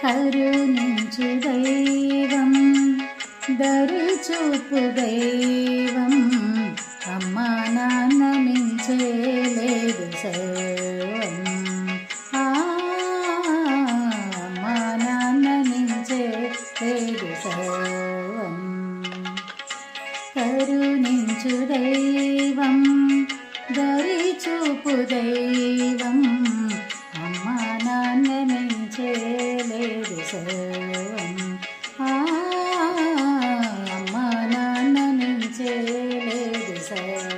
కరుణించు దైవం దరిచూపు దైవం అమ్మా నాన్న మించే లేదు సర్వం అమ్మా నాన్న మించే లేదు సర్వం కరుణించు దైవం దరిచూపు దైవం అమ్మా నాన్న మించే లేదు సర్వం అమ్మా నాన్న మించే లేదు సర్వం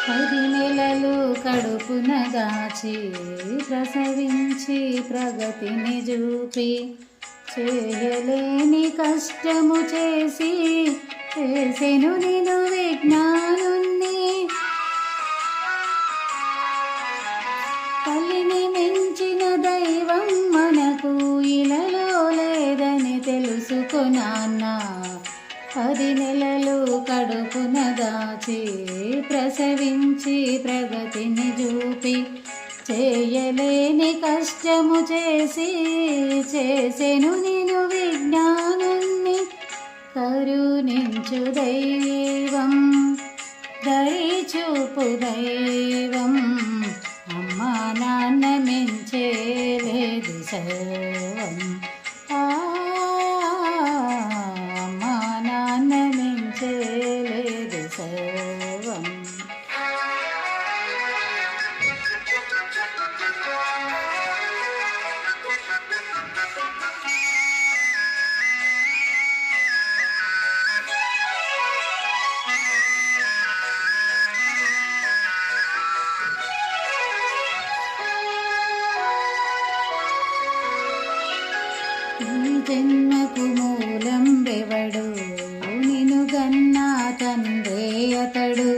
పది నెలలు కడుపున దాచి ప్రసవించి ప్రగతిని చూపి చేయలేని కష్టము చేసెను నేను విజ్ఞానుణ్ణి తల్లిని మించిన దైవం మనకు ఇలలో లేదని తెలుసుకున్నాన్నా 10 నెలలు కడుపున దాచి ప్రసవించి ప్రగతిని చూపి చేయలేని కష్టము చేసెను నేను విజ్ఞానుణ్ణి కరుణించు దైవం దరిచూపు దైవం అమ్మా నాన్న మించే లేదు సర్వం అమ్మా నాన్న మించే లేదు సర్వం ఈ జన్మకు మూలం వెవడు నిను గన్నా తండ్రే అతడు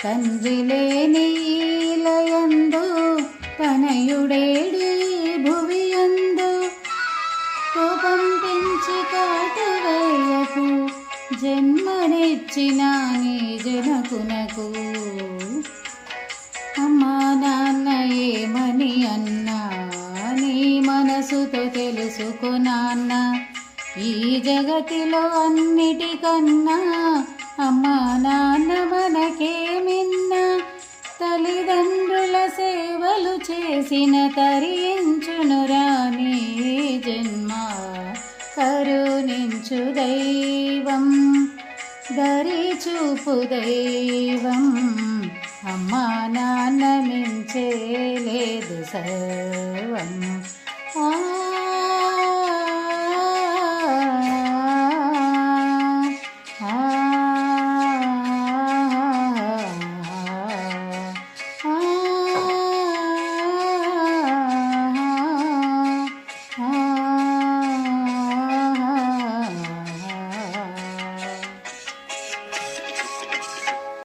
తండ్రి లేని ఈలయందు తనయుడేడి భువియందు కోపం పెంచి కాటు వేయకు జన్మనిచ్చిన నీ జనకునకు అమ్మా నాన్న ఏమని అన్నా నీ మనసుతో తెలుసుకో నాన్న ఈ జగతిలో అన్నిటికన్నా అమ్మా నాన్న మనకేమిన్నా తల్లిదండ్రుల సేవలు చేసిన తరించునురా నీ జన్మ కరుణించు దైవం దరిచూపు దైవం అమ్మా నాన్న మించే లేదు సర్వం